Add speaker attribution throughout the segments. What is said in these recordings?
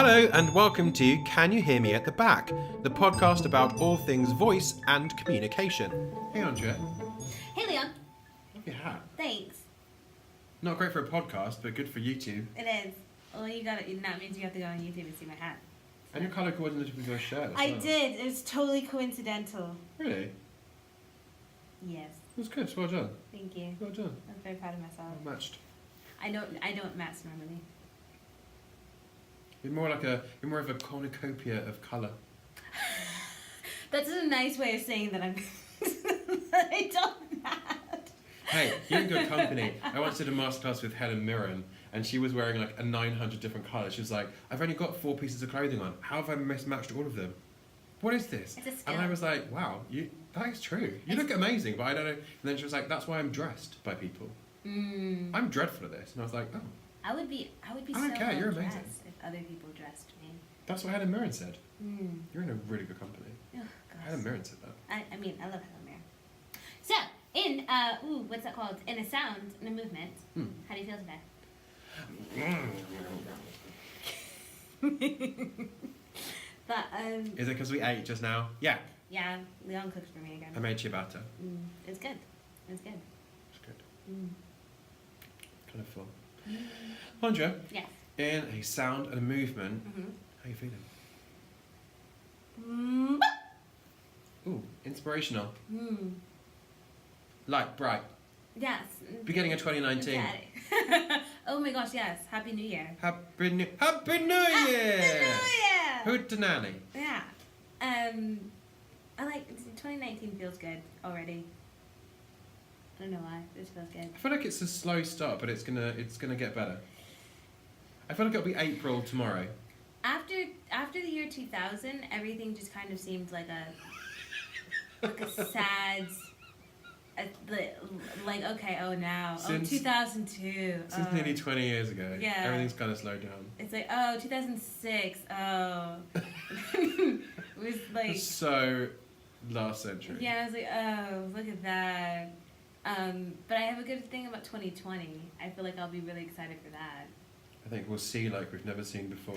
Speaker 1: Hello and welcome to Can You Hear Me at the Back, the podcast about all things voice and communication. Hey Aundrea.
Speaker 2: Hey Leon.
Speaker 1: Love your hat.
Speaker 2: Thanks.
Speaker 1: Not great for a podcast, but good for YouTube.
Speaker 2: It is. Well, that means you have to go on YouTube and see my hat.
Speaker 1: And your colour coordinated with your shirt as
Speaker 2: I
Speaker 1: well.
Speaker 2: did. It was totally coincidental.
Speaker 1: Really?
Speaker 2: Yes.
Speaker 1: It was good. Well done.
Speaker 2: Thank you.
Speaker 1: Well done.
Speaker 2: I'm very proud of myself.
Speaker 1: Well matched.
Speaker 2: I don't match normally.
Speaker 1: You're more of a cornucopia of colour.
Speaker 2: That's a nice way of saying that I'm that I don't match.
Speaker 1: Hey, you're in good company. I once did a masterclass with Helen Mirren, and she was wearing like a 900 different colours. She was like, I've only got 4 pieces of clothing on. How have I mismatched all of them? What is this?
Speaker 2: It's a skill.
Speaker 1: And I was like, wow, that is true. You look amazing, but I don't know. And then she was like, that's why I'm dressed by people. I'm dreadful at this. And I was like, oh.
Speaker 2: I would be
Speaker 1: I
Speaker 2: so
Speaker 1: don't care, you're
Speaker 2: well
Speaker 1: amazing.
Speaker 2: dressed if other people dressed me.
Speaker 1: That's what Helen Mirren said. You're in a really good company.
Speaker 2: Oh, gosh.
Speaker 1: Helen Mirren said that.
Speaker 2: I mean, I love Helen Mirren. So, in, what's that called? In a sound, in a movement, how do you feel today? But,
Speaker 1: Is it because we ate just now? Yeah.
Speaker 2: yeah, Leon cooked for me again.
Speaker 1: I made ciabatta.
Speaker 2: It's good. It's good.
Speaker 1: It's good. Kind of fun. Aundrea,
Speaker 2: Yes.
Speaker 1: in a sound and a movement, how are you feeling? Ooh, inspirational. Light, bright.
Speaker 2: Yes.
Speaker 1: Beginning of 2019.
Speaker 2: Oh my gosh, yes. Happy New Year.
Speaker 1: Happy New Year!
Speaker 2: Happy New Year!
Speaker 1: Hootenanny.
Speaker 2: Yeah. I like 2019 feels good already. I don't know why. It just feels good.
Speaker 1: I feel like it's a slow start, but it's gonna get better. I feel like it'll be April tomorrow.
Speaker 2: After the year 2000, everything just kind of seemed like a sad, like okay, oh now,
Speaker 1: Since
Speaker 2: 2002.
Speaker 1: Since nearly 20 years ago,
Speaker 2: Yeah.
Speaker 1: everything's kind of slowed down.
Speaker 2: It's like 2006. Oh, it was like
Speaker 1: It's so last century.
Speaker 2: yeah. I was like look at that. But I have a good thing about 2020. I feel like I'll be really excited for that.
Speaker 1: I think we'll see like we've never seen before.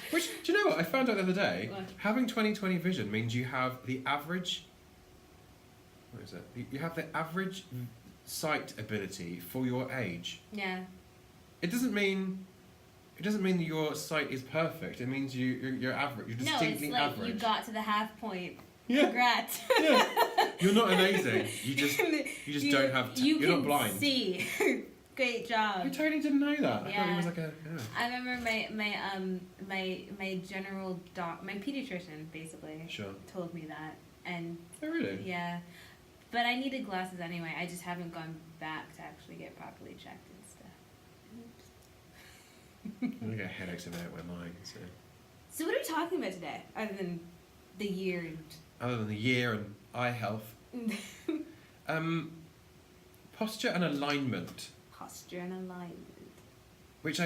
Speaker 1: Which, do you know what? I found out the other day,
Speaker 2: What?
Speaker 1: having 20/20 vision means you have the average, what is it? You have the average sight ability for your age.
Speaker 2: Yeah.
Speaker 1: It doesn't mean that your sight is perfect. It means you're average. You're
Speaker 2: No,
Speaker 1: distinctly
Speaker 2: it's like
Speaker 1: average.
Speaker 2: you got to the half point.
Speaker 1: Yeah.
Speaker 2: Congrats.
Speaker 1: Yeah. You're not amazing. You just don't have. You're not blind.
Speaker 2: See. Great job.
Speaker 1: I totally didn't know that. I thought
Speaker 2: Yeah.
Speaker 1: it was like a. Yeah.
Speaker 2: I remember my general my pediatrician basically
Speaker 1: Sure.
Speaker 2: told me that, and
Speaker 1: Oh really?
Speaker 2: yeah, but I needed glasses anyway. I just haven't gone back to actually get properly checked and stuff.
Speaker 1: I'm gonna get headaches if I don't wear mine.
Speaker 2: So what are we talking about today, other than the year
Speaker 1: Other than the year and eye health,
Speaker 2: and
Speaker 1: posture and alignment,
Speaker 2: posture and alignment?
Speaker 1: which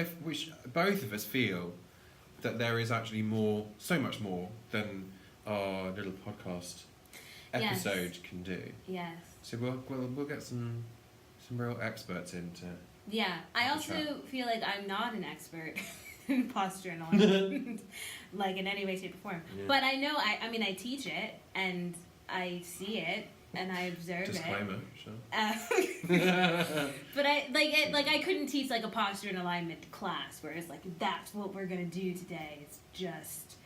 Speaker 1: both of us feel that there is actually more, so much more than our little podcast episode can do.
Speaker 2: Yes.
Speaker 1: So we'll get some real experts in to.
Speaker 2: Yeah, I
Speaker 1: Have a
Speaker 2: also
Speaker 1: chat.
Speaker 2: feel like I'm not an expert in posture and alignment, like in any way, shape, or form.
Speaker 1: Yeah.
Speaker 2: But I know, I mean, I teach it, and I see it, and I observe
Speaker 1: Disclaimer, sure.
Speaker 2: it. But I couldn't teach like a posture and alignment class where it's like, that's what we're gonna do today. It's just,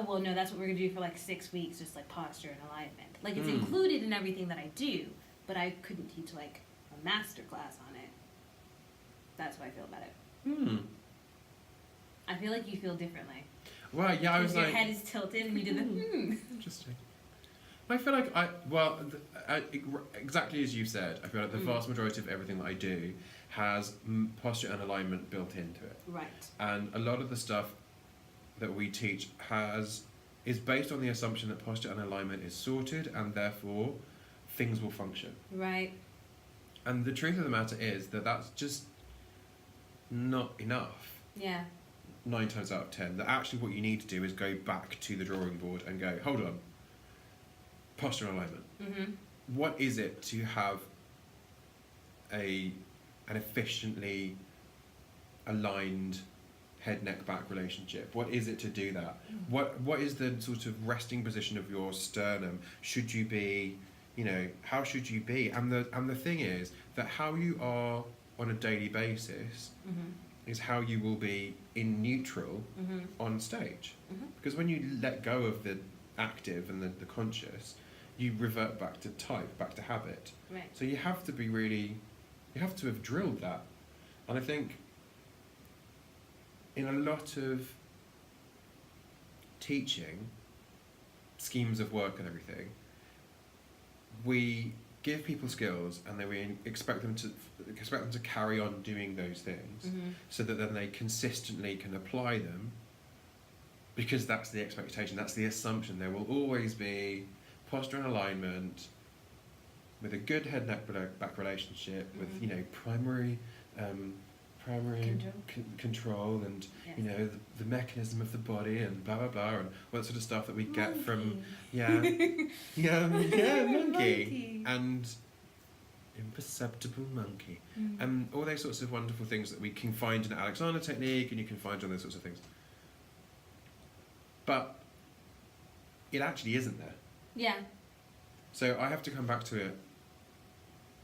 Speaker 2: well, no, that's what we're gonna do for like 6 weeks, just like posture and alignment. Like it's included in everything that I do, but I couldn't teach like a master class on it. That's how I feel about it. I feel like you feel differently.
Speaker 1: Well, yeah, I was
Speaker 2: your
Speaker 1: like.
Speaker 2: head is tilted and you do the
Speaker 1: Interesting. I feel like exactly as you said, I feel like the vast majority of everything that I do has posture and alignment built into it.
Speaker 2: Right.
Speaker 1: And a lot of the stuff that we teach is based on the assumption that posture and alignment is sorted and therefore things will function.
Speaker 2: Right.
Speaker 1: And the truth of the matter is that that's just not enough.
Speaker 2: Yeah.
Speaker 1: 9 times out of 10, that actually what you need to do is go back to the drawing board and go, hold on, posture and alignment. What is it to have an efficiently aligned head neck back relationship? What is it to do that? What is the sort of resting position of your sternum? Should you be, you know, how should you be? And the thing is that how you are on a daily basis is how you will be in neutral on stage. Because when you let go of the active and the conscious, you revert back to type, back to habit.
Speaker 2: Right.
Speaker 1: So you have to be really, you have to have drilled that. And I think in a lot of teaching, schemes of work and everything, we give people skills and then we expect them to carry on doing those things so that then they consistently can apply them, because that's the expectation, that's the assumption. There will always be posture and alignment with a good head neck back relationship with, you know, primary control and you know the mechanism of the body and blah blah blah and all that sort of stuff that we get from monkey and imperceptible monkey and all those sorts of wonderful things that we can find in the Alexander technique, and you can find all those sorts of things, but it actually isn't there.
Speaker 2: Yeah.
Speaker 1: So I have to come back to it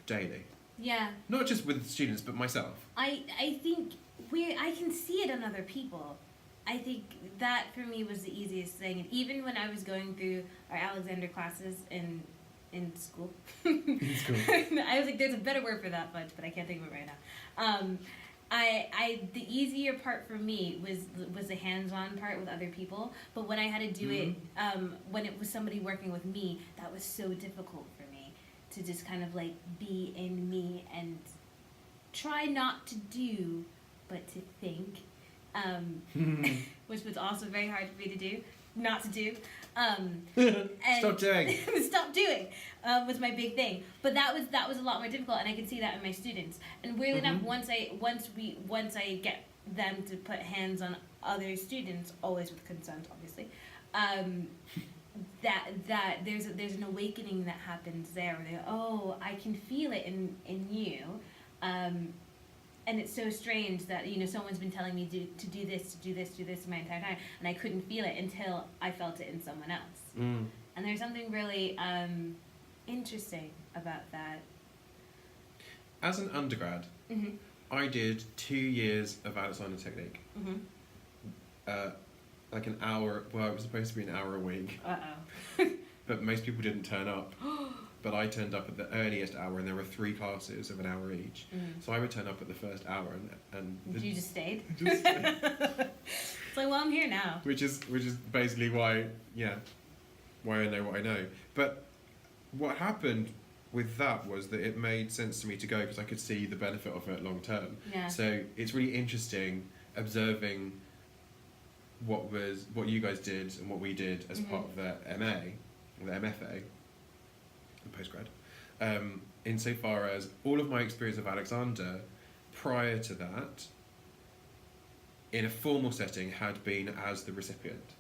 Speaker 1: daily.
Speaker 2: Yeah.
Speaker 1: Not just with students, but myself.
Speaker 2: I think I can see it in other people. I think that for me was the easiest thing. And even when I was going through our Alexander classes in school, I was like, there's a better word for that, Fudge, but I can't think of it right now. The easier part for me was the hands-on part with other people. But when I had to do it, when it was somebody working with me, that was so difficult for me to just kind of like be in me and try not to do, but to think, which was also very hard for me to do, not to do. And
Speaker 1: Stop doing.
Speaker 2: Stop doing was my big thing. But that was a lot more difficult, and I could see that in my students. And weirdly enough, once I get them to put hands on other students, always with consent, obviously. That there's an awakening that happens there. Where they go, oh, I can feel it in you, and it's so strange that, you know, someone's been telling me to do this my entire time, and I couldn't feel it until I felt it in someone else. And there's something really interesting about that.
Speaker 1: As an undergrad, I did 2 years of Alexander technique. Like an hour, well, it was supposed to be an hour a week. But most people didn't turn up. But I turned up at the earliest hour, and there were 3 classes of an hour each. So I would turn up at the first hour, and
Speaker 2: you just stayed?
Speaker 1: Just stayed.
Speaker 2: It's like, well, I'm here now.
Speaker 1: Which is basically why I know what I know. But what happened with that was that it made sense to me to go because I could see the benefit of it long term.
Speaker 2: Yeah.
Speaker 1: So it's really interesting observing what you guys did and what we did as part of the MA, the MFA, the postgrad, insofar as all of my experience of Alexander prior to that, in a formal setting, had been as the recipient.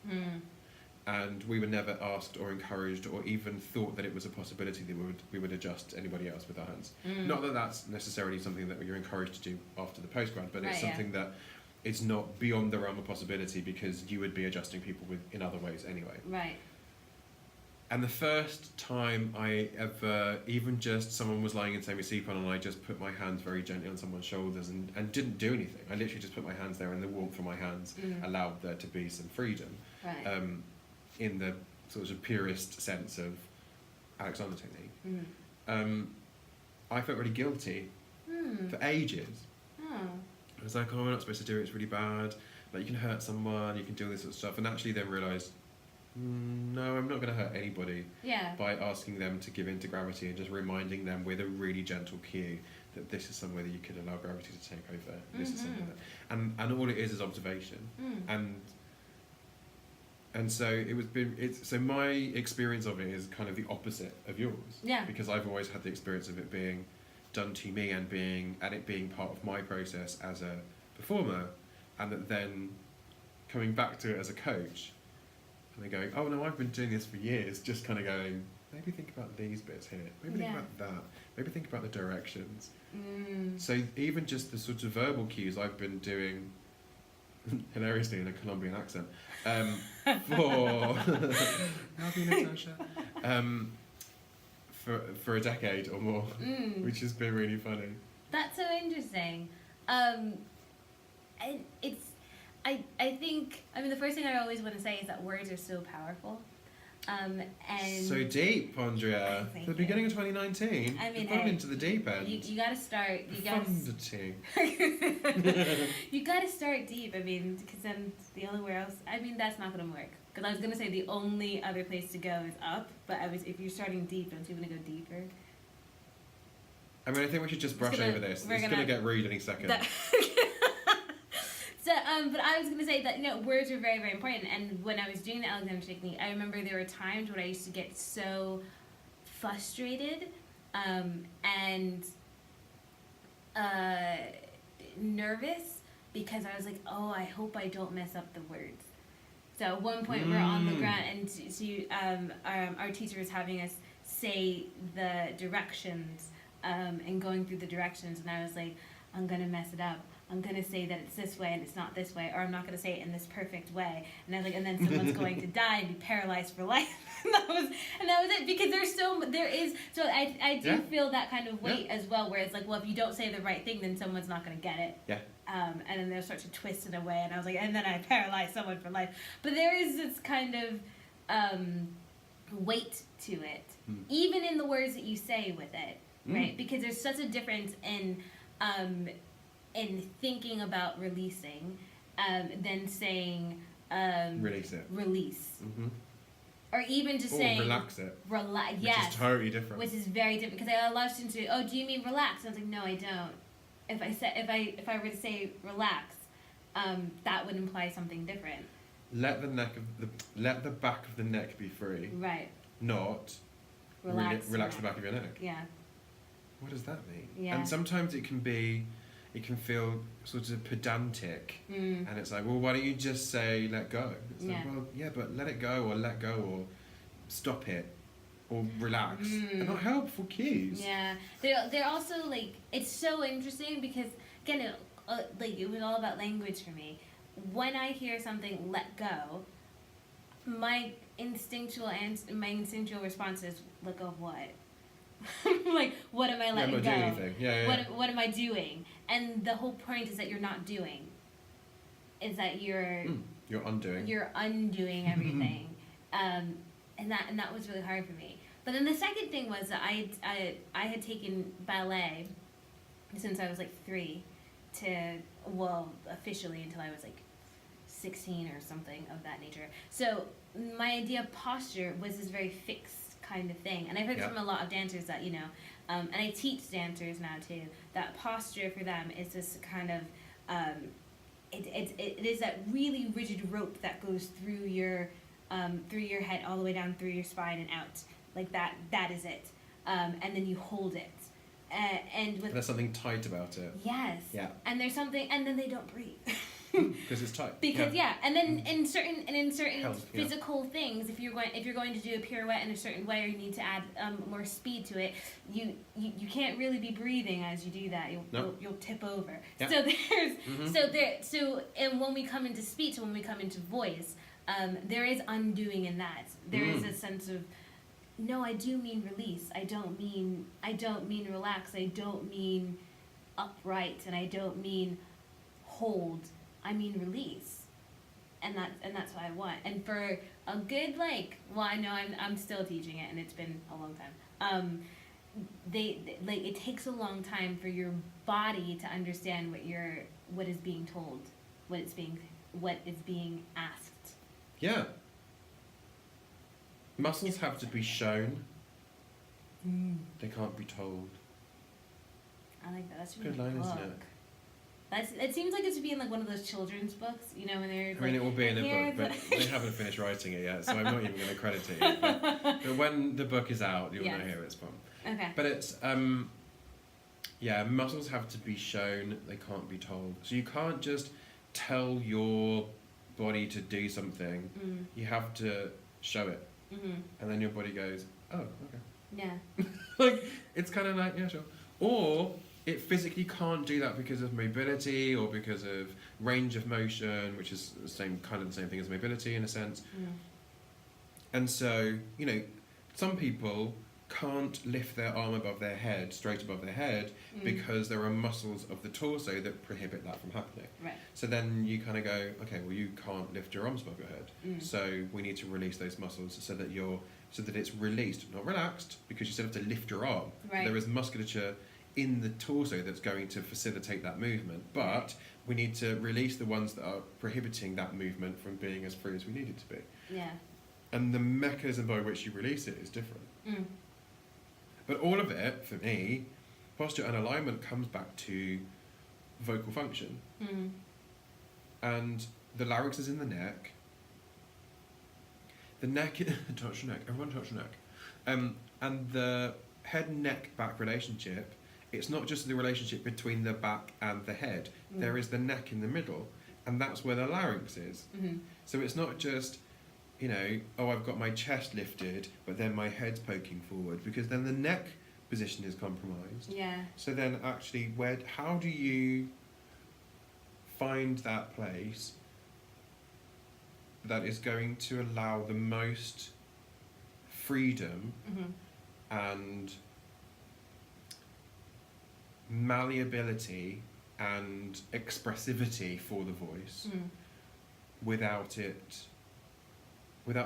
Speaker 1: And we were never asked or encouraged or even thought that it was a possibility that we would adjust anybody else with our hands. Not that that's necessarily something that you're encouraged to do after the postgrad, but it's something that it's not beyond the realm of possibility because you would be adjusting people in other ways anyway.
Speaker 2: Right.
Speaker 1: And the first time I ever, even just someone was lying in semi-supine and I just put my hands very gently on someone's shoulders and didn't do anything. I literally just put my hands there and the warmth of my hands allowed there to be some freedom.
Speaker 2: Right.
Speaker 1: In the sort of purest sense of Alexander technique. I felt really guilty for ages. I was like, oh, we're not supposed to do it, it's really bad. Like, you can hurt someone, you can do all this sort of stuff. And actually then realised, no, I'm not going to hurt anybody by asking them to give in to gravity and just reminding them with a really gentle cue that this is somewhere that you could allow gravity to take over. This is somewhere that, and all it is observation. And so so my experience of it is kind of the opposite of yours.
Speaker 2: Yeah.
Speaker 1: Because I've always had the experience of it being done to me and it being part of my process as a performer, and that then coming back to it as a coach and then going, oh no, I've been doing this for years, just kind of going, maybe think about these bits here, maybe think about that, maybe think about the directions. So even just the sort of verbal cues I've been doing hilariously in a Colombian accent, for Howdy, Natasha, for a decade or more, which has been really funny.
Speaker 2: That's so interesting. And it's, I think, I mean, the first thing I always want to say is that words are so powerful. And
Speaker 1: So deep, Aundrea.
Speaker 2: Thank
Speaker 1: The
Speaker 2: you.
Speaker 1: beginning of 2019.
Speaker 2: I mean,
Speaker 1: you've gone into the deep end.
Speaker 2: you gotta start. You gotta.
Speaker 1: Profundity.
Speaker 2: You gotta start deep. I mean, because then the only where else. I mean, that's not gonna work. Because I was gonna say the only other place to go is up, but if you're starting deep, don't you want to go deeper?
Speaker 1: I mean, I think we should just brush over this. It's gonna get rude any second.
Speaker 2: So, but I was gonna say that words are very, very important. And when I was doing the Alexander technique, I remember there were times when I used to get so frustrated, and nervous because I was like, oh, I hope I don't mess up the words. So at one point we're on the ground, and our teacher was having us say the directions, and going through the directions, and I was like, I'm gonna mess it up. I'm gonna say that it's this way and it's not this way, or I'm not gonna say it in this perfect way. And I was like, and then someone's going to die and be paralyzed for life. and that was it, because I do feel that kind of weight as well, where it's like, well, if you don't say the right thing, then someone's not gonna get it.
Speaker 1: Yeah.
Speaker 2: And then they'll start to twist in a way, and I was like, and then I paralyze someone for life. But there is this kind of weight to it, even in the words that you say with it, right? Because there's such a difference in thinking about releasing, than saying
Speaker 1: release it.
Speaker 2: Release.
Speaker 1: Mm-hmm.
Speaker 2: Or even just saying
Speaker 1: relax it.
Speaker 2: Yes.
Speaker 1: Which is totally different.
Speaker 2: Which is very different, because I allowed students to, oh, do you mean relax? And I was like, no, I don't. If I were to say relax, that would imply something different.
Speaker 1: Let the back of the neck be free.
Speaker 2: Right.
Speaker 1: Not relax the back of your neck.
Speaker 2: Yeah.
Speaker 1: What does that mean?
Speaker 2: Yeah.
Speaker 1: And sometimes it can feel sort of pedantic, and it's like, well, why don't you just say let go? It's like, well, yeah, but let it go, or let go, or stop it, or relax. They're not helpful cues.
Speaker 2: Yeah, they're also like, it's so interesting because again, it was all about language for me. When I hear something let go, my instinctual response is, let go of what? Like, what am I letting go?
Speaker 1: Anything. Yeah.
Speaker 2: What am I doing? And the whole point is that you're not doing. Is that you're
Speaker 1: undoing.
Speaker 2: You're undoing everything, and that was really hard for me. But then the second thing was that I had taken ballet since I was like 3 officially until I was like 16 or something of that nature. So my idea of posture was this very fixed kind of thing, and I've heard from a lot of dancers that and I teach dancers now too, that posture for them is this kind of it is that really rigid rope that goes through your head all the way down through your spine and out, like that is it, and then you hold it, and there's
Speaker 1: something tight about it.
Speaker 2: Yes.
Speaker 1: Yeah. And
Speaker 2: there's something, and then they don't breathe.
Speaker 1: Because it's tight.
Speaker 2: Because and then in certain
Speaker 1: Health,
Speaker 2: physical things, if you're going to do a pirouette in a certain way, or you need to add more speed to it, you can't really be breathing as you do that. You'll tip over.
Speaker 1: Yeah.
Speaker 2: So there's and when we come into speech, when we come into voice, there is undoing in that. There is a sense of, no, I do mean release. I don't mean relax. I don't mean upright, and I don't mean hold. I mean release, and that's what I want. And for a good I know I'm still teaching it, and it's been a long time. It takes a long time for your body to understand what is being told, what is being asked.
Speaker 1: Yeah. Muscles have to be shown. They can't be told.
Speaker 2: I like that. That's a
Speaker 1: good line, isn't it?
Speaker 2: It seems like it should be in one of those children's books, when they're.
Speaker 1: I mean, it will be in a book, but they haven't finished writing it yet, so I'm not even going to credit it yet. But when the book is out, you'll know here it's from.
Speaker 2: Okay.
Speaker 1: But it's muscles have to be shown; they can't be told. So you can't just tell your body to do something. You have to show it, and then your body goes, "Oh, okay."
Speaker 2: Yeah.
Speaker 1: It's kind of like, yeah, sure. Or it physically can't do that because of mobility or because of range of motion, which is the same thing as mobility in a sense. And so, you know, some people can't lift their arm above their head, straight above their head, because there are muscles of the torso that prohibit that from happening.
Speaker 2: Right.
Speaker 1: So then you kind of go, okay, well, you can't lift your arms above your head. So we need to release those muscles so that it's released, not relaxed, because you still have to lift your arm.
Speaker 2: Right.
Speaker 1: There is musculature in the torso that's going to facilitate that movement, but we need to release the ones that are prohibiting that movement from being as free as we need it to be.
Speaker 2: Yeah.
Speaker 1: And the mechanism by which you release it is different. But all of it, for me, posture and alignment comes back to vocal function. And the larynx is in the neck. The neck, touch your neck, everyone touch your neck. And the head-neck back relationship, it's not just the relationship between the back and the head. There is the neck in the middle, and that's where the larynx is. So it's not just, you know, oh, I've got my chest lifted, but then my head's poking forward, because then the neck position is compromised.
Speaker 2: Yeah.
Speaker 1: So then actually, how do you find that place that is going to allow the most freedom and malleability and expressivity for the voice without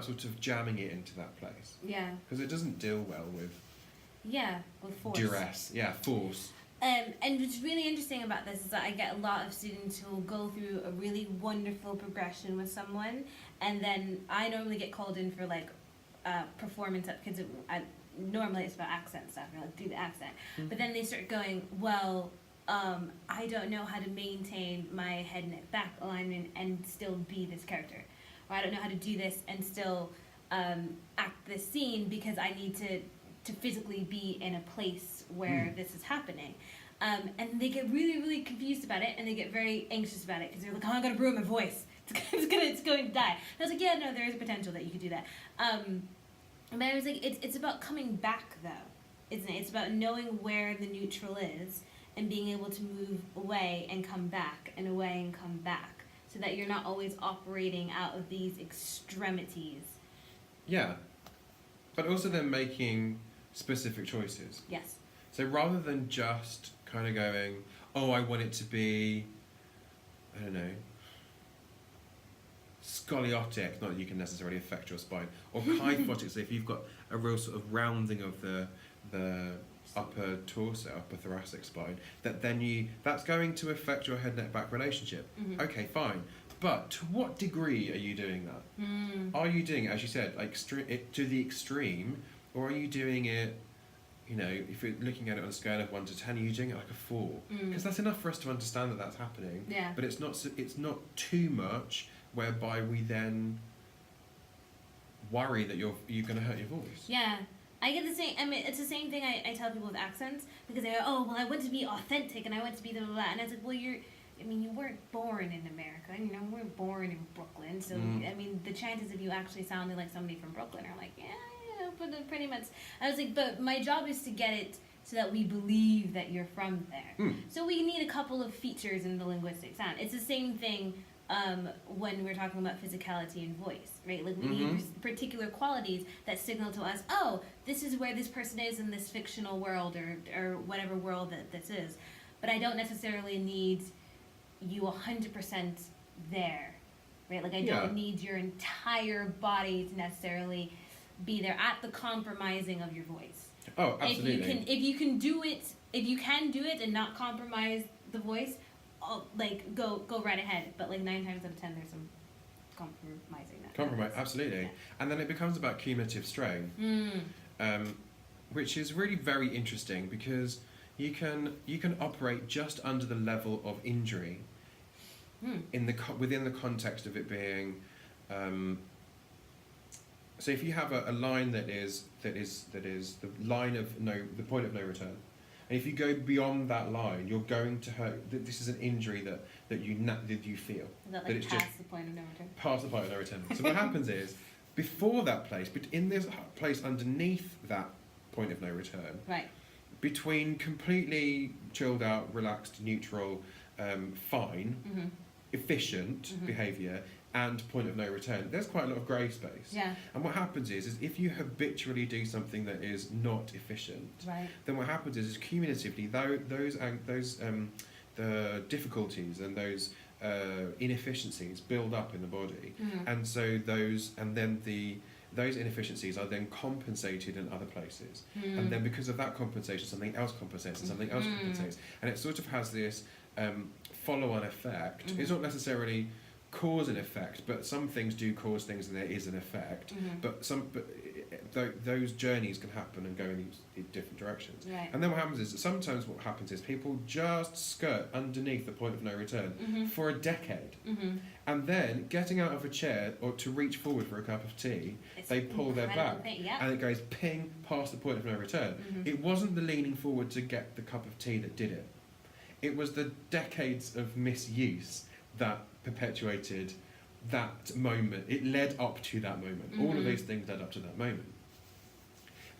Speaker 1: sort of jamming it into that place?
Speaker 2: Yeah.
Speaker 1: Because it doesn't deal well with
Speaker 2: with force.
Speaker 1: duress. Yeah, force.
Speaker 2: And what's really interesting about this is that I get a lot of students who will go through a really wonderful progression with someone, and then I normally get called in for like performance up, because normally it's about accent stuff, or like do the accent, but then they start going, well, I don't know how to maintain my head neck back alignment and still be this character, or I don't know how to do this and still act this scene because I need to physically be in a place where this is happening. And they get really, really confused about it, and they get very anxious about it, because they're like, oh, I'm going to ruin my voice. It's going to die. And I was like, yeah, no, there is a potential that you could do that. But I was like, it's about coming back, though, isn't it? It's about knowing where the neutral is and being able to move away and come back, and away and come back, so that you're not always operating out of these extremities.
Speaker 1: Yeah. But also then making specific choices.
Speaker 2: Yes.
Speaker 1: So rather than just kind of going, oh, I want it to be, I don't know, scoliotic, not that you can necessarily affect your spine, or kyphotic, so if you've got a real sort of rounding of the upper torso, upper thoracic spine, that's going to affect your head neck back relationship. Okay, fine. But to what degree are you doing that? Are you doing it, as you said, like to the extreme, or are you doing it, you know, if you're looking at it on a scale of 1 to 10, are you doing it like a 4? Because that's enough for us to understand that that's happening.
Speaker 2: Yeah.
Speaker 1: But it's not too much, whereby we then worry that you're going to hurt your voice.
Speaker 2: Yeah. I get the same, I mean, it's the same thing I tell people with accents, because they go, oh, well, I want to be authentic, and I want to be blah, blah, blah. And I was like, well, you weren't born in America, you know, we weren't born in Brooklyn, so, I mean, the chances of you actually sounding like somebody from Brooklyn are like, yeah, but pretty much. I was like, but my job is to get it so that we believe that you're from there. So we need a couple of features in the linguistic sound. It's the same thing when we're talking about physicality and voice, right? Like, we need particular qualities that signal to us, oh, this is where this person is in this fictional world, or whatever world that this is. But I don't necessarily need you 100% there, right? Like, I don't need your entire body to necessarily be there at the compromising of your voice.
Speaker 1: Oh, absolutely.
Speaker 2: If you can do it and not compromise the voice, like, go right ahead. But like 9 times out of 10, there's some compromising that.
Speaker 1: Compromise, absolutely.
Speaker 2: Yeah.
Speaker 1: And then it becomes about cumulative strain, which is really very interesting, because you can operate just under the level of injury within the context of it being. So if you have a line that is the line of the point of no return, and if you go beyond that line, you're going to hurt. This is an injury that you feel.
Speaker 2: Is that like
Speaker 1: it's
Speaker 2: past
Speaker 1: just
Speaker 2: the point of no return?
Speaker 1: Past the point of no return. So what happens is, before that place, but in this place underneath that point of no return,
Speaker 2: right,
Speaker 1: between completely chilled out, relaxed, neutral, fine, efficient behaviour and point of no return, there's quite a lot of grey space.
Speaker 2: Yeah.
Speaker 1: And what happens is if you habitually do something that is not efficient,
Speaker 2: Right.
Speaker 1: then what happens is cumulatively the difficulties and those inefficiencies build up in the body, and so those inefficiencies are then compensated in other places, and then because of that compensation, something else compensates and something else compensates, and it sort of has this follow-on effect. It's not necessarily cause and effect, but some things do cause things and there is an effect, but those journeys can happen and go in these different directions.
Speaker 2: Right.
Speaker 1: And then what happens is sometimes what happens is people just skirt underneath the point of no return for a decade, and then getting out of a chair or to reach forward for a cup of tea, they pull their back and it goes ping past the point of no return. It wasn't the leaning forward to get the cup of tea that did it. It was the decades of misuse that perpetuated that moment. It led up to that moment. All of those things led up to that moment.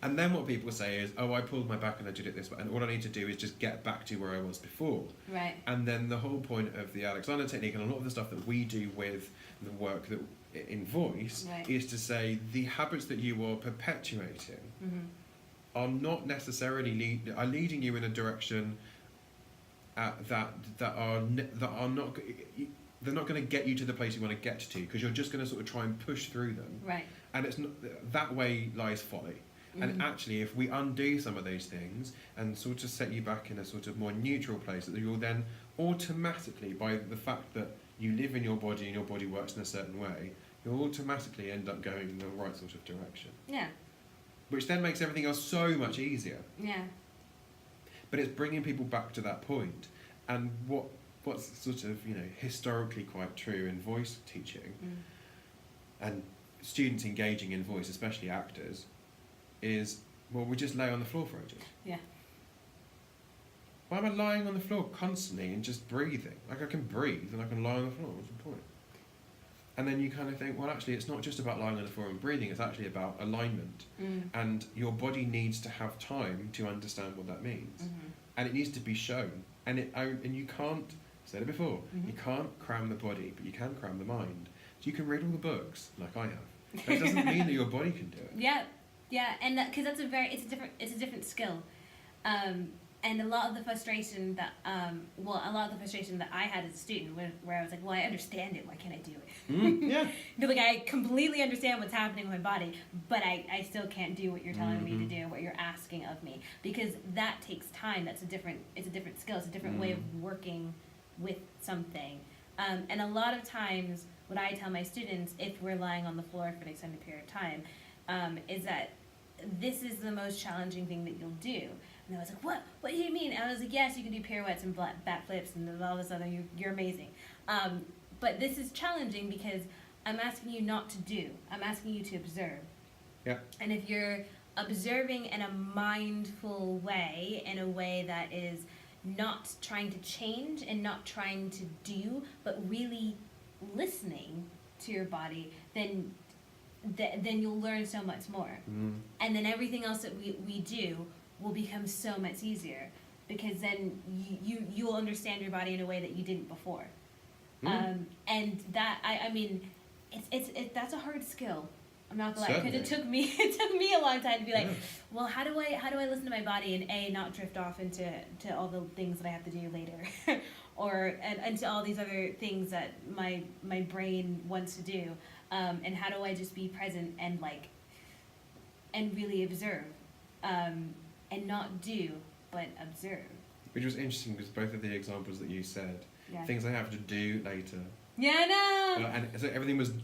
Speaker 1: And then what people say is, oh, I pulled my back and I did it this way, and all I need to do is just get back to where I was before.
Speaker 2: Right. And
Speaker 1: then the whole point of the Alexander technique and a lot of the stuff that we do with the work that in voice is to say the habits that you are perpetuating are not necessarily are leading you in a direction that are not. They're not going to get you to the place you want to get to, because you're just going to sort of try and push through them.
Speaker 2: Right.
Speaker 1: And it's not, that way lies folly. And actually, if we undo some of those things and sort of set you back in a sort of more neutral place, that you'll then automatically, by the fact that you live in your body and your body works in a certain way, you'll automatically end up going in the right sort of direction.
Speaker 2: Yeah.
Speaker 1: Which then makes everything else so much easier.
Speaker 2: Yeah.
Speaker 1: But it's bringing people back to that point. And what's sort of, historically quite true in voice teaching and students engaging in voice, especially actors, is, well, we just lay on the floor for ages.
Speaker 2: Yeah.
Speaker 1: Why am I lying on the floor constantly and just breathing? Like, I can breathe and I can lie on the floor. What's the point? And then you kind of think, well, actually, it's not just about lying on the floor and breathing. It's actually about alignment. And your body needs to have time to understand what that means. And it needs to be shown. And you can't, said it before, you can't cram the body, but you can cram the mind. So you can read all the books, like I have. That doesn't mean that your body can do it.
Speaker 2: Yeah, and because it's a different skill, and a lot of the frustration that I had as a student, where I was like, well, I understand it, why can't I do it?
Speaker 1: Yeah.
Speaker 2: Like, I completely understand what's happening with my body, but I still can't do what you're telling me to do, what you're asking of me, because that takes time. It's a different skill. It's a different way of working with something. And a lot of times, what I tell my students, if we're lying on the floor for an extended period of time, is that this is the most challenging thing that you'll do. And I was like, what do you mean? And I was like, yes, you can do pirouettes and backflips and all this other, you're amazing. But this is challenging because I'm asking you not to do. I'm asking you to observe.
Speaker 1: Yeah.
Speaker 2: And if you're observing in a mindful way, in a way that is not trying to change and not trying to do, but really listening to your body, then you'll learn so much more. And then everything else that we do will become so much easier, because then you'll understand your body in a way that you didn't before. And that I mean, it's that's a hard skill. I'm not gonna lie, because it took me a long time to be like, well, how do I listen to my body and not drift off into all the things that I have to do later, or into all these other things that my brain wants to do, and how do I just be present and really observe, and not do but observe.
Speaker 1: Which was interesting, because both of the examples that you said, things I have to do later.
Speaker 2: Yeah, I know.
Speaker 1: And so everything was
Speaker 2: doing.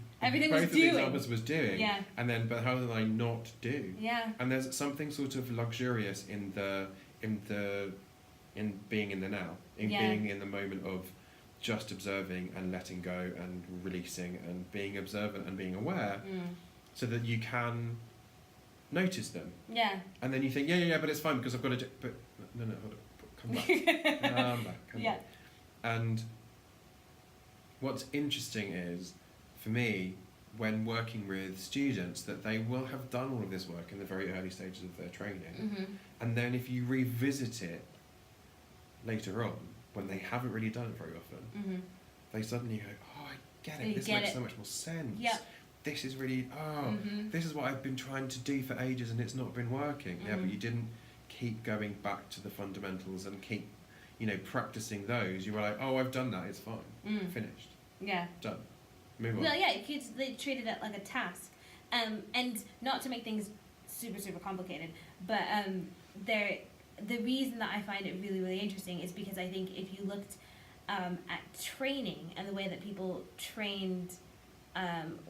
Speaker 1: Both of the examples was doing.
Speaker 2: Yeah.
Speaker 1: And then, but how did I not do?
Speaker 2: Yeah.
Speaker 1: And there's something sort of luxurious in being in the now, in being in the moment of just observing and letting go and releasing and being observant and being aware, so that you can notice them. Yeah. And then you think, but it's fine because I've got to do. But no, hold on, come back. Come back. And what's interesting is, for me, when working with students, that they will have done all of this work in the very early stages of their training, And then if you revisit it later on, when they haven't really done it very often, they suddenly go, oh, I get it. This makes so much more sense.
Speaker 2: Yeah.
Speaker 1: This is really, this is what I've been trying to do for ages and it's not been working. Yeah, but you didn't keep going back to the fundamentals and keep, practicing those. You were like, oh, I've done that, it's fine. Finished.
Speaker 2: Yeah.
Speaker 1: Done. Move on.
Speaker 2: Well, yeah, kids, they treated it like a task. And not to make things super, super complicated, but the reason that I find it really, really interesting is because I think if you looked at training and the way that people trained,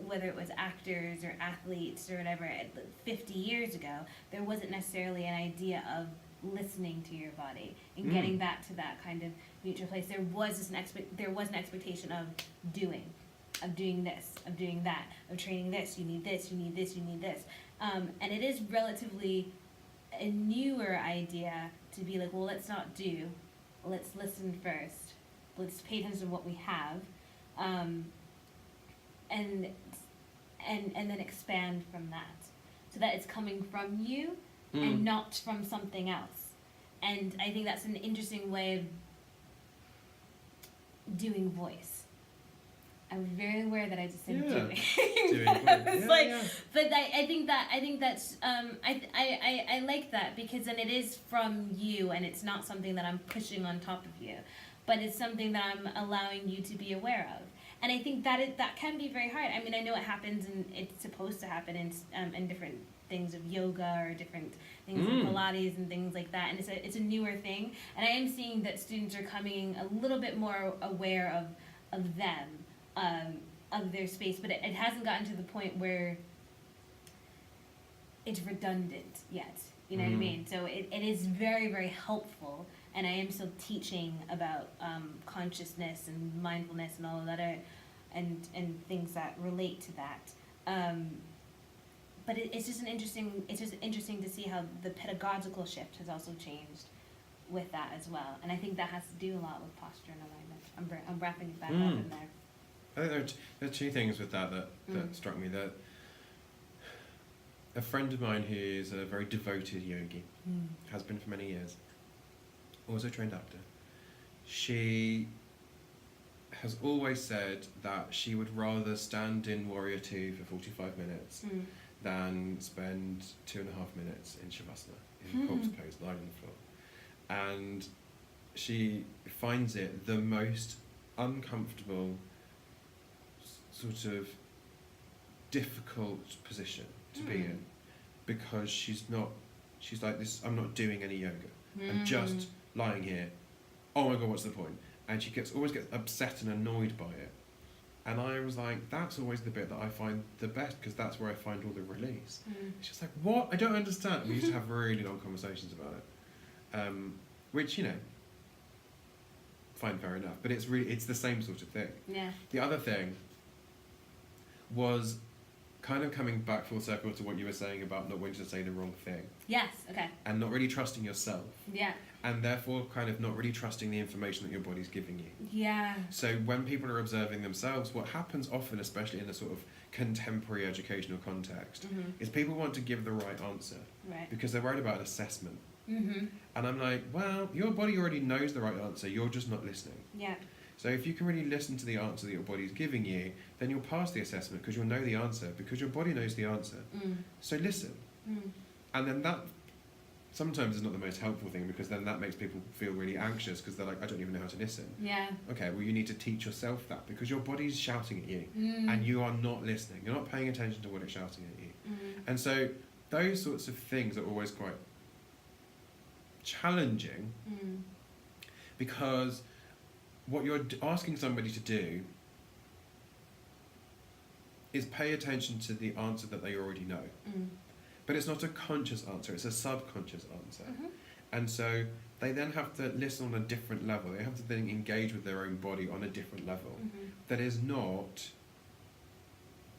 Speaker 2: whether it was actors or athletes or whatever, 50 years ago, there wasn't necessarily an idea of listening to your body and getting back to that kind of neutral place. There was an expectation of doing this, of doing that, of training this. You need this. You need this. You need this. And it is relatively a newer idea to be like, well, let's not do, let's listen first, let's pay attention to what we have, and then expand from that, so that it's coming from you and not from something else. And I think that's an interesting way of doing voice. I'm very aware that I just said doing. But I think that's I like that, because then it is from you and it's not something that I'm pushing on top of you, but it's something that I'm allowing you to be aware of. And I think that can be very hard. I mean, I know it happens and it's supposed to happen in different things of yoga or different things of Pilates and things like that. And it's a newer thing. And I am seeing that students are coming a little bit more aware of them. Of their space, but it hasn't gotten to the point where it's redundant yet. You know what I mean? So it is very, very helpful, and I am still teaching about consciousness and mindfulness and all of that, and things that relate to that. But it's just interesting to see how the pedagogical shift has also changed with that as well, and I think that has to do a lot with posture and alignment. I'm wrapping it back up in there.
Speaker 1: I think there are two things with that struck me. That a friend of mine who's a very devoted yogi, has been for many years, also a trained actor, she has always said that she would rather stand in Warrior 2 for 45 minutes than spend 2.5 minutes in Shavasana, in corpse pose, lying on the floor. And she finds it the most uncomfortable, sort of difficult position to be in, because she's like this, I'm not doing any yoga, I'm just lying here, oh my god, what's the point? And she always gets upset and annoyed by it. And I was like, that's always the bit that I find the best, because that's where I find all the release. It's just like, what? I don't understand. We used to have really long conversations about it, which, fine, fair enough, but it's the same sort of thing.
Speaker 2: Yeah.
Speaker 1: The other thing was kind of coming back full circle to what you were saying about not wanting to say the wrong thing.
Speaker 2: Yes, okay.
Speaker 1: And not really trusting yourself.
Speaker 2: Yeah.
Speaker 1: And therefore kind of not really trusting the information that your body's giving you.
Speaker 2: Yeah.
Speaker 1: So when people are observing themselves, what happens often, especially in a sort of contemporary educational context, is people want to give the right answer.
Speaker 2: Right.
Speaker 1: Because they're worried about an assessment. And I'm like, well, your body already knows the right answer, you're just not listening.
Speaker 2: Yeah.
Speaker 1: So if you can really listen to the answer that your body's giving you, then you'll pass the assessment, because you'll know the answer, because your body knows the answer. So listen. And then that sometimes is not the most helpful thing, because then that makes people feel really anxious, because they're like, I don't even know how to listen.
Speaker 2: Yeah.
Speaker 1: Okay, well, you need to teach yourself that, because your body's shouting at you and you are not listening. You're not paying attention to what it's shouting at you. And so those sorts of things are always quite challenging, because what you're asking somebody to do is pay attention to the answer that they already know. But it's not a conscious answer, it's a subconscious answer. And so they then have to listen on a different level. They have to then engage with their own body on a different level. That is not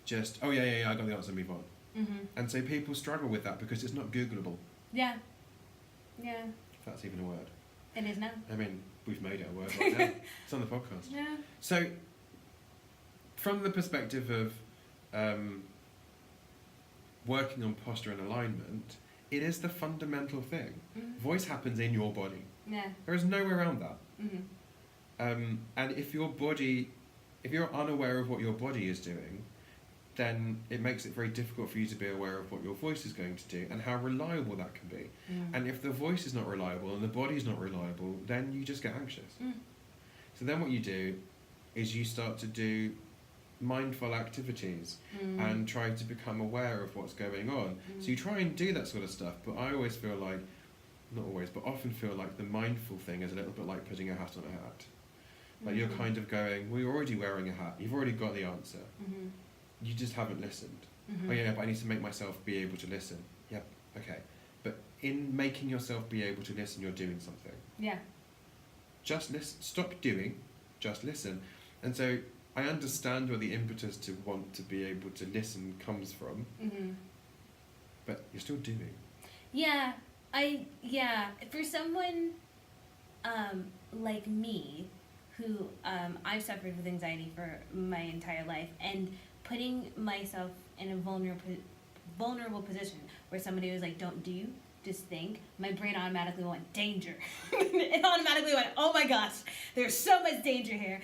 Speaker 1: just, oh yeah, I got the answer, move on. And so people struggle with that because it's not Googleable.
Speaker 2: Yeah. Yeah.
Speaker 1: If that's even a word.
Speaker 2: It is now.
Speaker 1: I mean, we've made it a word right now. It's on the podcast.
Speaker 2: Yeah.
Speaker 1: So, from the perspective of working on posture and alignment, it is the fundamental thing. Voice happens in your body.
Speaker 2: Yeah.
Speaker 1: There is no way around that.
Speaker 2: Mm-hmm.
Speaker 1: And if you're unaware of what your body is doing, then it makes it very difficult for you to be aware of what your voice is going to do and how reliable that can be. And if the voice is not reliable and the body is not reliable, then you just get anxious. So then what you do is you start to do mindful activities and try to become aware of what's going on. So you try and do that sort of stuff, but I always feel like, not always, but often feel like the mindful thing is a little bit like putting a hat on a hat. Like you're kind of going, well, you're already wearing a hat, you've already got the answer. You just haven't listened. Oh yeah, but I need to make myself be able to listen. Yep, okay. But in making yourself be able to listen, you're doing something.
Speaker 2: Yeah.
Speaker 1: Just listen. Stop doing, just listen. And so I understand where the impetus to want to be able to listen comes from, but you're still doing.
Speaker 2: Yeah, for someone like me, who I've suffered with anxiety for my entire life, and putting myself in a vulnerable position where somebody was like, don't do, just think, my brain automatically went, danger. It automatically went, oh my gosh, there's so much danger here.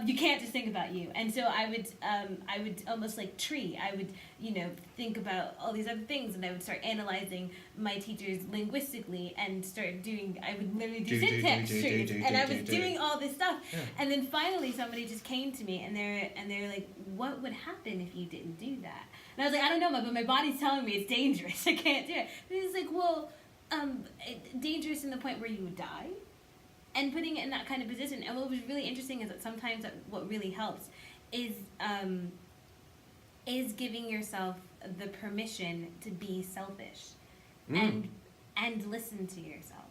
Speaker 2: You can't just think about you. And so I would almost like I would, think about all these other things, and I would start analyzing my teachers linguistically and I would literally do syntax trees, and I was doing all this stuff. Yeah. And then finally somebody just came to me and they're like, what would happen if you didn't do that? And I was like, I don't know, but my body's telling me it's dangerous. I can't do it. And he's like, well, dangerous in the point where you would die, and putting it in that kind of position. And what was really interesting is that sometimes what really helps is giving yourself the permission to be selfish, and listen to yourself,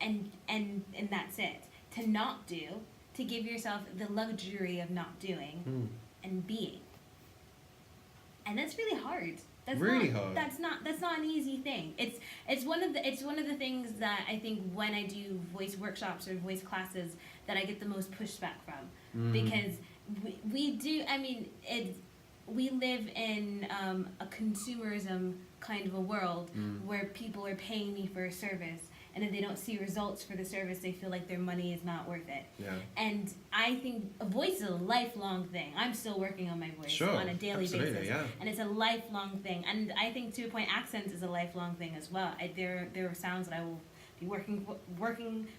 Speaker 2: and that's it. To not do, to give yourself the luxury of not doing and being. And that's really hard. That's
Speaker 1: really
Speaker 2: not,
Speaker 1: hard.
Speaker 2: That's not an easy thing. It's one of the things that I think when I do voice workshops or voice classes that I get the most pushback from, because we do. I mean, we live in a consumerism kind of a world where people are paying me for a service, and if they don't see results for the service, they feel like their money is not worth it.
Speaker 1: Yeah.
Speaker 2: And I think a voice is a lifelong thing. I'm still working on my voice on a daily basis. Yeah. And it's a lifelong thing. And I think, to a point, accents is a lifelong thing as well. There are sounds that I will be working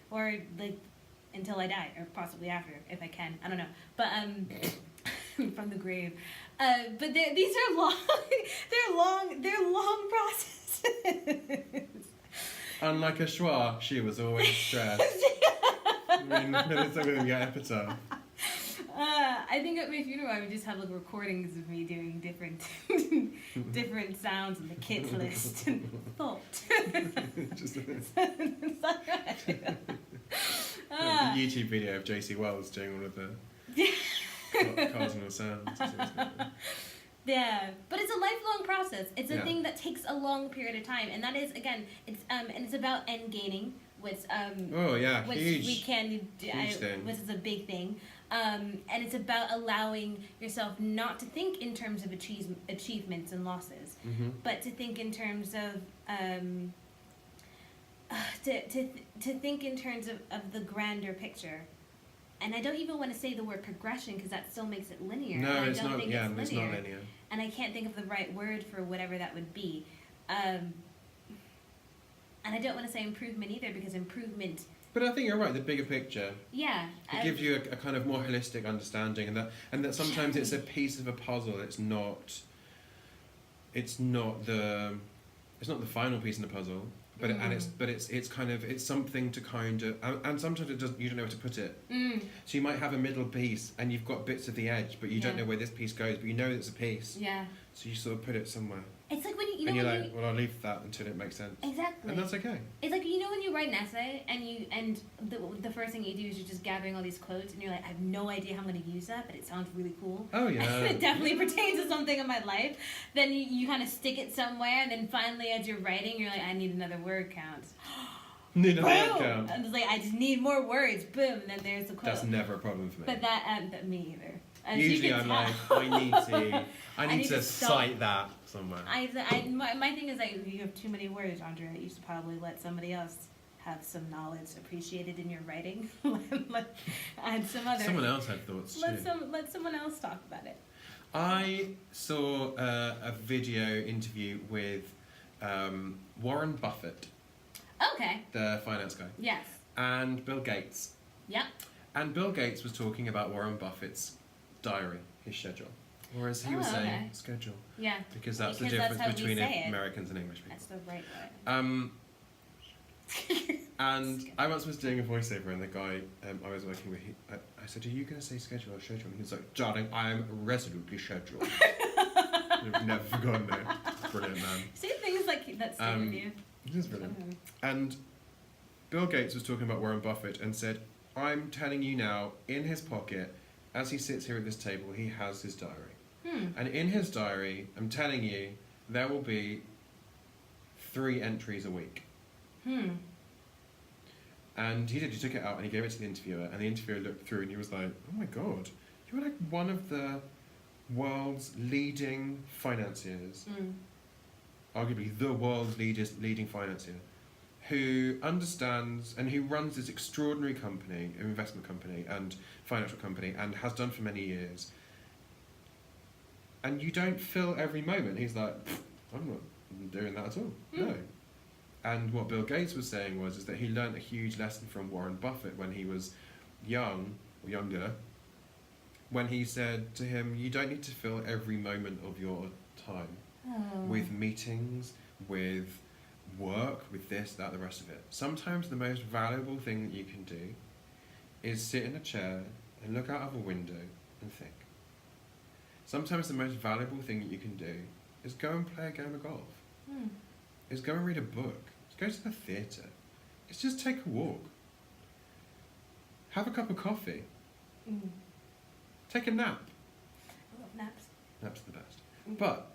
Speaker 2: for like until I die, or possibly after, if I can. I don't know. But from the grave. But these are long. They're long processes.
Speaker 1: Unlike a schwa, she was always stressed. I mean, it's not going to get epitaph.
Speaker 2: I think at my funeral I would just have like recordings of me doing different sounds in the kids list and thought.
Speaker 1: Just the YouTube video of JC Wells doing all of the cardinal sounds.
Speaker 2: Yeah, but it's a lifelong process. It's a thing that takes a long period of time, and that is, again, and it's about end gaining, which
Speaker 1: huge,
Speaker 2: we can do, which is a big thing, and it's about allowing yourself not to think in terms of achievements and losses, but to think in terms of to think in terms of the grander picture. And I don't even want to say the word progression, because that still makes it linear.
Speaker 1: No,
Speaker 2: it's not.
Speaker 1: It's not linear.
Speaker 2: And I can't think of the right word for whatever that would be. And I don't want to say improvement either, because improvement...
Speaker 1: But I think you're right, the bigger picture.
Speaker 2: Yeah.
Speaker 1: It gives you a kind of more holistic understanding, and that sometimes it's a piece of a puzzle. It's not the final piece in the puzzle. But it's something to kind of, and sometimes you don't know where to put it. So you might have a middle piece and you've got bits of the edge, but you don't know where this piece goes, but you know it's a piece.
Speaker 2: Yeah.
Speaker 1: So you sort of put it somewhere.
Speaker 2: It's like when
Speaker 1: well, I'll leave that until it makes sense.
Speaker 2: Exactly.
Speaker 1: And that's okay.
Speaker 2: It's like, when you write an essay and the first thing you do is you're just gathering all these quotes, and you're like, I have no idea how I'm going to use that, but it sounds really cool.
Speaker 1: Oh yeah.
Speaker 2: It definitely pertains to something in my life. Then you kind of stick it somewhere, and then finally as you're writing, you're like, I need another word count.
Speaker 1: Need another word count.
Speaker 2: And it's like, I just need more words. Boom. And then there's the quote.
Speaker 1: That's never a problem for me.
Speaker 2: But me either.
Speaker 1: Usually I'm like, I need to cite that somewhere.
Speaker 2: My thing is that you have too many words, Aundrea. You should probably let somebody else have some knowledge appreciated in your writing. Add some other.
Speaker 1: Someone else had thoughts too.
Speaker 2: Let someone else talk about it.
Speaker 1: I saw a video interview with Warren Buffett,
Speaker 2: Okay.
Speaker 1: the finance guy,
Speaker 2: Yes.
Speaker 1: and Bill Gates.
Speaker 2: Yep.
Speaker 1: And Bill Gates was talking about Warren Buffett's diary, his schedule. Or as he was saying, schedule.
Speaker 2: Yeah.
Speaker 1: Because that's the difference between Americans and English people.
Speaker 2: That's the right way.
Speaker 1: And I once was doing a voiceover, and the guy I was working with, I said, "Are you going to say schedule or schedule?" And he was like, "Darling, I am resolutely scheduled." I've never forgotten it. Brilliant, man.
Speaker 2: Say things like that stay with you.
Speaker 1: It is brilliant. And Bill Gates was talking about Warren Buffett and said, "I'm telling you now, in his pocket, as he sits here at this table, he has his diary. And in his diary, I'm telling you, there will be 3 entries a week." And he took it out and he gave it to the interviewer, and the interviewer looked through and he was like, "Oh my god, you're like one of the world's leading financiers, arguably the world's leading financier, who understands and who runs this extraordinary company, investment company and financial company, and has done for many years. And you don't fill every moment." He's like, "I'm not doing that at all. No." And what Bill Gates was saying is that he learned a huge lesson from Warren Buffett when he was young, or younger, when he said to him, "You don't need to fill every moment of your time with meetings, with work, with this, that, the rest of it. Sometimes the most valuable thing that you can do is sit in a chair and look out of a window and think. Sometimes the most valuable thing that you can do is go and play a game of golf. Is go and read a book. Is go to the theatre. It's just take a walk. Have a cup of coffee. Take a nap."
Speaker 2: I love naps.
Speaker 1: Naps are the best. But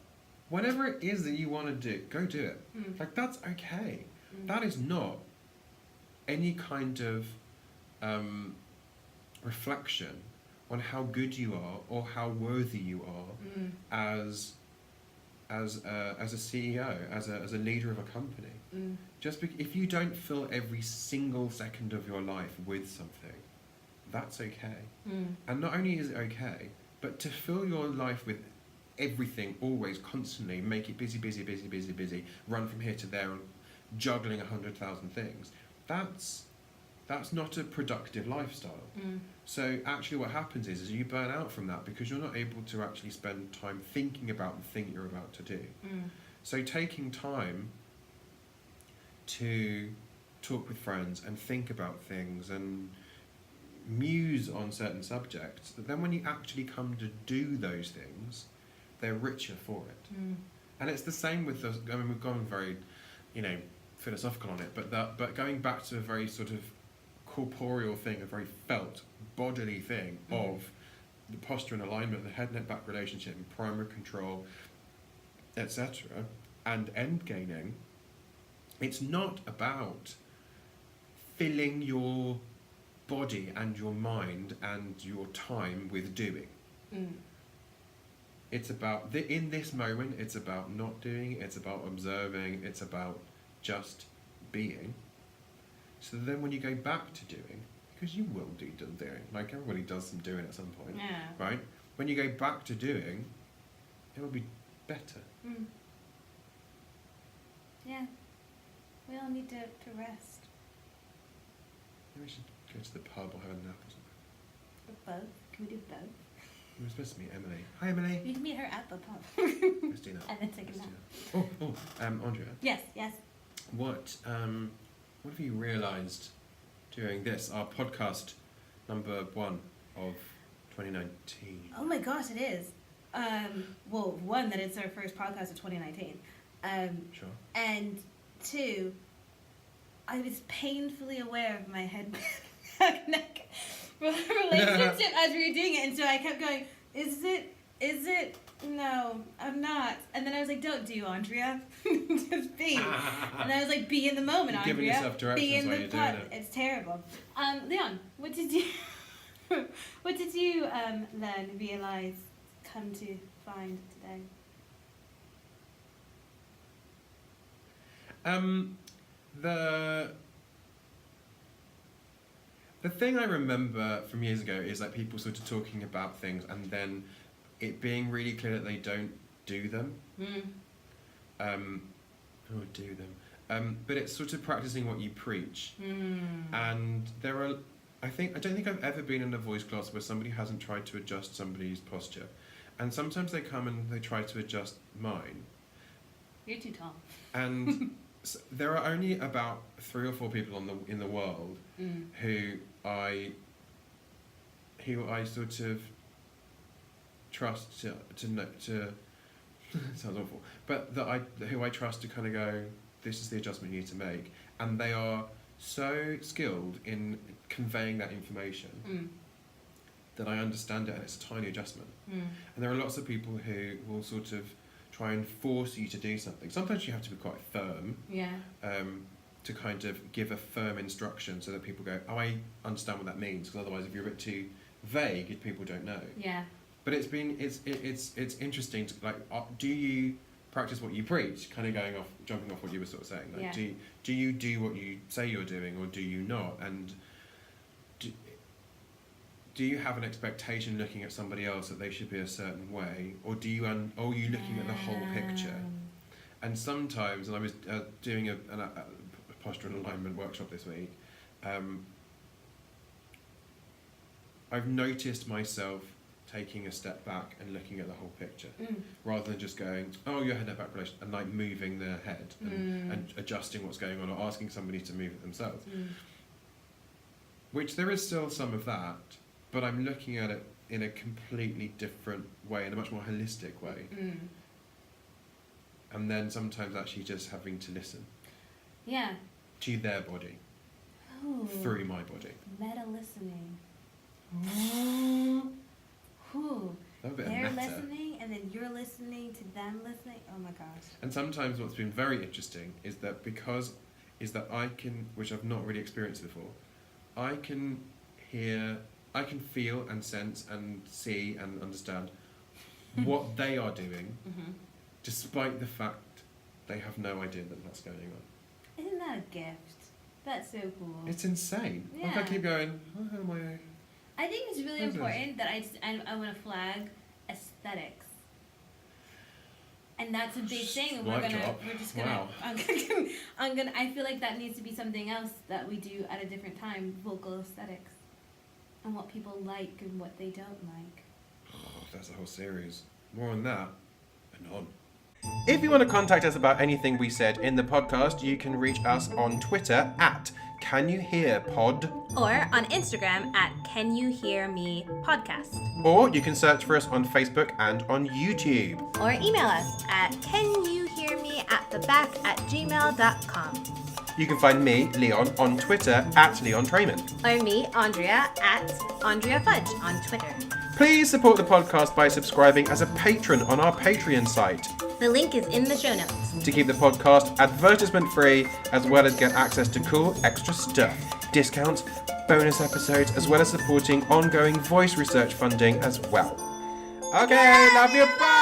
Speaker 1: whatever it is that you want to do, go do it. Like, that's okay. That is not any kind of reflection on how good you are or how worthy you are as a CEO, as a leader of a company. Just if you don't fill every single second of your life with something, that's okay. And not only is it okay, but to fill your life with everything, always, constantly, make it busy, busy, busy, busy, busy, run from here to there, juggling 100,000 things, that's not a productive lifestyle. So actually what happens is you burn out from that because you're not able to actually spend time thinking about the thing you're about to do. So taking time to talk with friends and think about things and muse on certain subjects, that then when you actually come to do those things, they're richer for it. And it's the same with us. I mean, we've gone very, philosophical on it, but going back to a very sort of corporeal thing, a very felt, bodily thing of the posture and alignment, the head-neck-back relationship, and primary control, etc., and end gaining. It's not about filling your body and your mind and your time with doing. It's about, in this moment, it's about not doing, it's about observing, it's about just being. So then when you go back to doing, because you will do doing, like everybody does some doing at some point, right? When you go back to doing, it will be better.
Speaker 2: Yeah. We all need to rest.
Speaker 1: Maybe we should go to the pub or have a nap or something.
Speaker 2: Or both. Can we do both?
Speaker 1: We were supposed to meet Emily. Hi, Emily.
Speaker 2: You can meet her at the pub.
Speaker 1: Let's do that.
Speaker 2: And then take a nap.
Speaker 1: Aundrea.
Speaker 2: Yes.
Speaker 1: What have you realised during this, our podcast number 1 of 2019?
Speaker 2: Oh my gosh, it is. Well, 1, that it's our first podcast of 2019.
Speaker 1: Sure.
Speaker 2: And 2, I was painfully aware of my head neck relationship as we were doing it, and so I kept going, is it? No, I'm not. And then I was like, don't do, Aundrea. Just be. And I was like, be in the moment, Aundrea.
Speaker 1: You're giving yourself directions
Speaker 2: be in
Speaker 1: while
Speaker 2: the
Speaker 1: you're doing it.
Speaker 2: It's terrible. Leon, what did you... What did you then realise, come to find today?
Speaker 1: The thing I remember from years ago is like people sort of talking about things and then it being really clear that they don't do them. Or do them. But it's sort of practicing what you preach. And I don't think I've ever been in a voice class where somebody hasn't tried to adjust somebody's posture. And sometimes they come and they try to adjust mine.
Speaker 2: You're too tall.
Speaker 1: And so there are only about 3 or 4 people in the world who I sort of trust to sounds awful, but who I trust to kind of go, this is the adjustment you need to make, and they are so skilled in conveying that information that I understand it, and it's a tiny adjustment. And there are lots of people who will sort of try and force you to do something. Sometimes you have to be quite firm. To kind of give a firm instruction so that people go, oh, I understand what that means, because otherwise if you're a bit too vague, people don't know. But it's interesting to, like, do you practice what you preach? Kind of jumping off what you were sort of saying. Like, do you do what you say you're doing, or do you not? And do you have an expectation looking at somebody else that they should be a certain way, or are you looking at the whole picture? And sometimes, and I was doing a posture and alignment workshop this week, I've noticed myself taking a step back and looking at the whole picture, rather than just going, oh, your head, neck, back relation, and like moving their head and adjusting what's going on, or asking somebody to move it themselves. Which there is still some of that, but I'm looking at it in a completely different way, in a much more holistic way. And then sometimes actually just having to listen. To their body. Through my body.
Speaker 2: Meta listening. They're listening, and then you're listening to them listening. Oh my gosh.
Speaker 1: And sometimes what's been very interesting is that I can, which I've not really experienced before, I can feel and sense and see and understand what they are doing, despite the fact they have no idea that that's going on.
Speaker 2: Isn't that a gift? That's so cool.
Speaker 1: It's insane. Like I keep going, oh, how am I?
Speaker 2: I think it's really important that I want to flag aesthetics. And that's a big thing. I feel like that needs to be something else that we do at a different time, vocal aesthetics. And what people like and what they don't like.
Speaker 1: Oh, that's a whole series. More on that and on. If you want to contact us about anything we said in the podcast, you can reach us on Twitter at CanYouHearPod,
Speaker 2: or on Instagram at CanYouHearMePodcast.
Speaker 1: Or you can search for us on Facebook and on YouTube.
Speaker 2: Or email us at canyouhearmeattheback@gmail.com.
Speaker 1: You can find me, Leon, on Twitter at Leon Trayman.
Speaker 2: Or me, Aundrea, at Aundrea Fudge on Twitter.
Speaker 1: Please support the podcast by subscribing as a patron on our Patreon site.
Speaker 2: The link is in the show notes.
Speaker 1: To keep the podcast advertisement-free, as well as get access to cool extra stuff, discounts, bonus episodes, as well as supporting ongoing voice research funding as well. Okay, love you, bye!